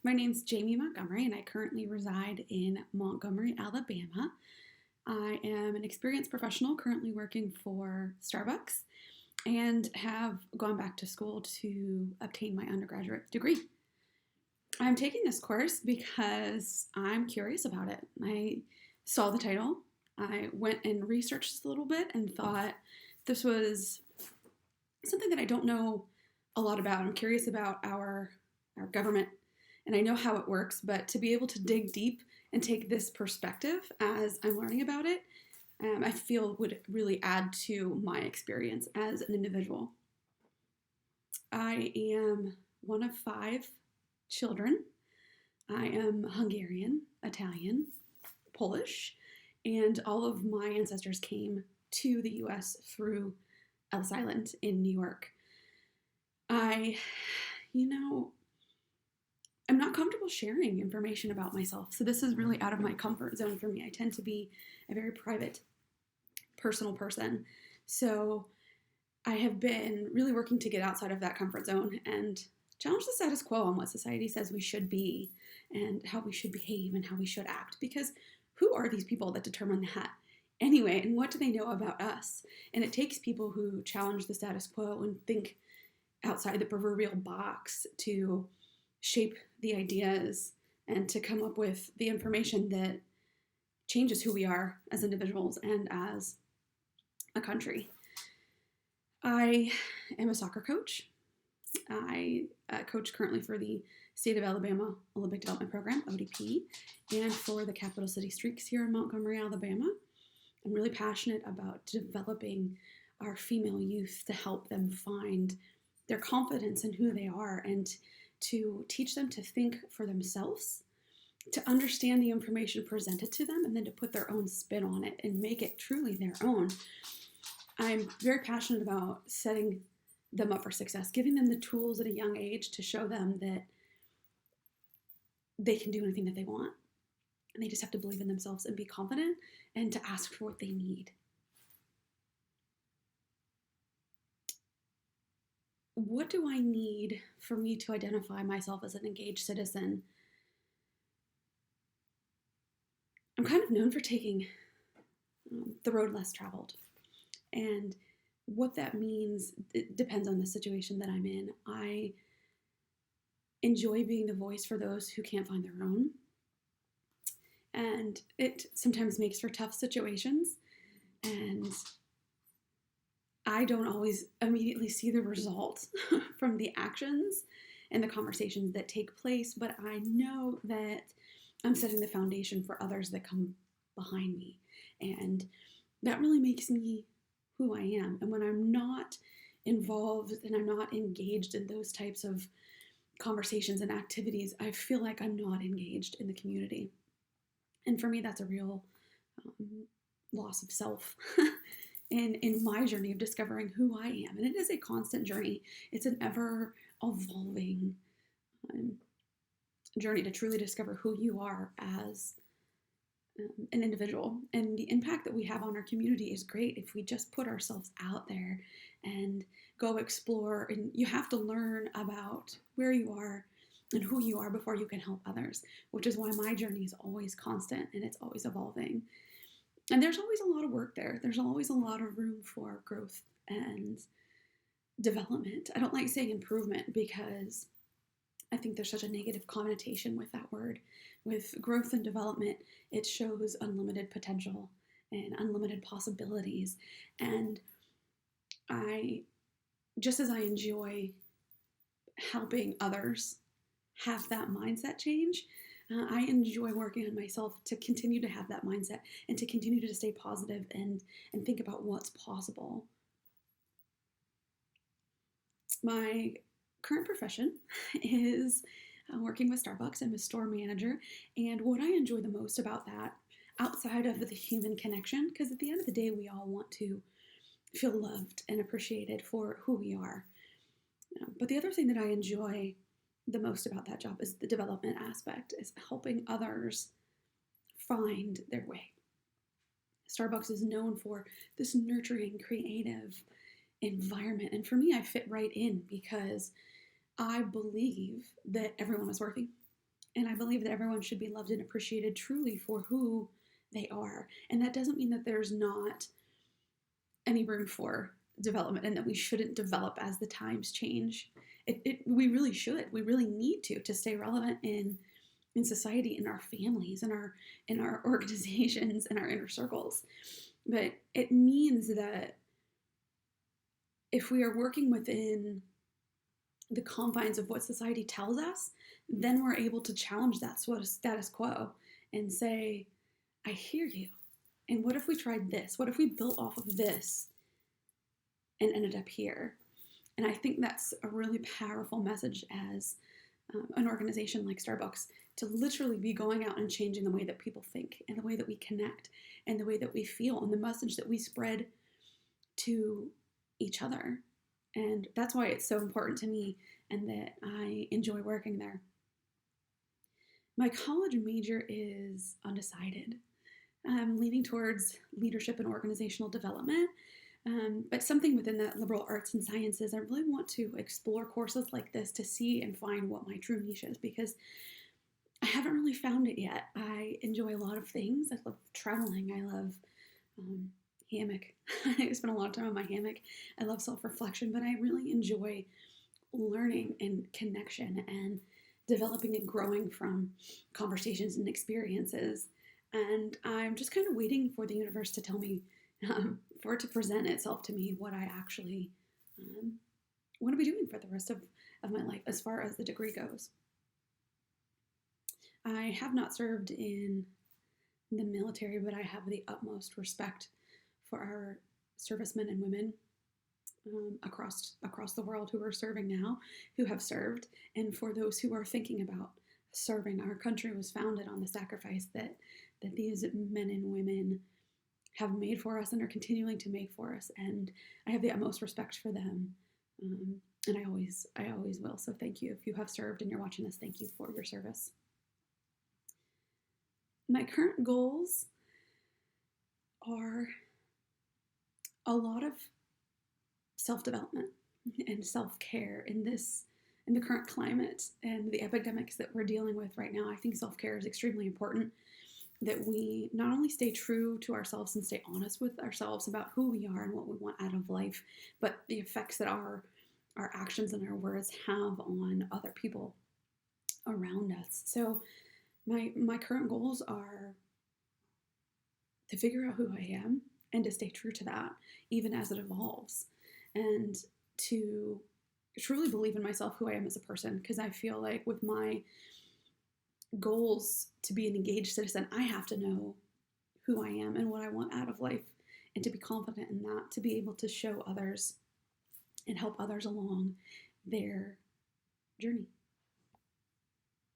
My name's Jme Montgomery, and I currently reside in Montgomery, Alabama. I am an experienced professional currently working for Starbucks and have gone back to school to obtain my undergraduate degree. I'm taking this course because I'm curious about it. I saw the title, I went and researched this a little bit and thought this was something that I don't know a lot about. I'm curious about our government and I know how it works, but to be able to dig deep and take this perspective as I'm learning about it, I feel would really add to my experience as an individual. I am one of 5 children. I am Hungarian, Italian, Polish, and all of my ancestors came to the US through Ellis Island in New York. I, you know, I'm not comfortable sharing information about myself, so this is really out of my comfort zone for me. I tend to be a very private, personal person, so I have been really working to get outside of that comfort zone and challenge the status quo on what society says we should be and how we should behave and how we should act, because who are these people that determine that anyway, and what do they know about us? And it takes people who challenge the status quo and think outside the proverbial box to shape the ideas and to come up with the information that changes who we are as individuals and as a country. I am a soccer coach. I coach currently for the State of Alabama Olympic Development Program, ODP, and for the Capital City Streaks here in Montgomery, Alabama. I'm really passionate about developing our female youth to help them find their confidence in who they are and to teach them to think for themselves, to understand the information presented to them, and then to put their own spin on it and make it truly their own. I'm very passionate about setting them up for success, giving them the tools at a young age to show them that they can do anything that they want. And they just have to believe in themselves and be confident and to ask for what they need. What do I need for me to identify myself as an engaged citizen? I'm kind of known for taking the road less traveled. And what that means, it depends on the situation that I'm in. I enjoy being the voice for those who can't find their own. And it sometimes makes for tough situations. And I don't always immediately see the results from the actions and the conversations that take place, but I know that I'm setting the foundation for others that come behind me. And that really makes me who I am. And when I'm not involved and I'm not engaged in those types of conversations and activities, I feel like I'm not engaged in the community. And for me, that's a real loss of self in my journey of discovering who I am. And it is a constant journey. It's an ever evolving journey to truly discover who you are as an individual. And the impact that we have on our community is great if we just put ourselves out there and go explore. And you have to learn about where you are and who you are before you can help others, which is why my journey is always constant and it's always evolving. And there's always a lot of work there. There's always a lot of room for growth and development. I don't like saying improvement because I think there's such a negative connotation with that word. With growth and development, it shows unlimited potential and unlimited possibilities. And just as I enjoy helping others have that mindset change, I enjoy working on myself to continue to have that mindset and to continue to stay positive and think about what's possible. My current profession is working with Starbucks. I'm a store manager, and what I enjoy the most about that, outside of the human connection, because at the end of the day, we all want to feel loved and appreciated for who we are. But the other thing that I enjoy the most about that job is the development aspect, is helping others find their way. Starbucks is known for this nurturing, creative environment. And for me, I fit right in because I believe that everyone is worthy. And I believe that everyone should be loved and appreciated truly for who they are. And that doesn't mean that there's not any room for development and that we shouldn't develop as the times change. We really should. We really need to stay relevant in society, in our families, in our organizations, in our inner circles. But it means that if we are working within the confines of what society tells us, then we're able to challenge that sort of status quo and say, I hear you. And what if we tried this? What if we built off of this and ended up here? And I think that's a really powerful message as an organization like Starbucks, to literally be going out and changing the way that people think and the way that we connect and the way that we feel and the message that we spread to each other. And that's why it's so important to me and that I enjoy working there. My college major is undecided. I'm leaning towards leadership and organizational development, but something within that liberal arts and sciences. I really want to explore courses like this to see and find what my true niche is, because I haven't really found it yet. I enjoy a lot of things. I love traveling. I love hammock. I spend a lot of time on my hammock. I love self-reflection, but I really enjoy learning and connection and developing and growing from conversations and experiences. And I'm just kind of waiting for the universe to tell me, for it to present itself to me, what I actually want to be doing for the rest of my life as far as the degree goes. I have not served in the military, but I have the utmost respect for our servicemen and women across the world who are serving now, who have served, and for those who are thinking about serving. Our country was founded on the sacrifice that these men and women have made for us and are continuing to make for us, and I have the utmost respect for them, and I always will. So thank you. If you have served and you're watching this, thank you for your service. My current goals are a lot of self-development and self-care in the current climate and the epidemics that we're dealing with right now. I think self-care is extremely important, that we not only stay true to ourselves and stay honest with ourselves about who we are and what we want out of life, but the effects that our actions and our words have on other people around us. So my current goals are to figure out who I am and to stay true to that, even as it evolves, and to truly believe in myself, who I am as a person, because I feel like with my goals to be an engaged citizen, I have to know who I am and what I want out of life, and to be confident in that, to be able to show others and help others along their journey.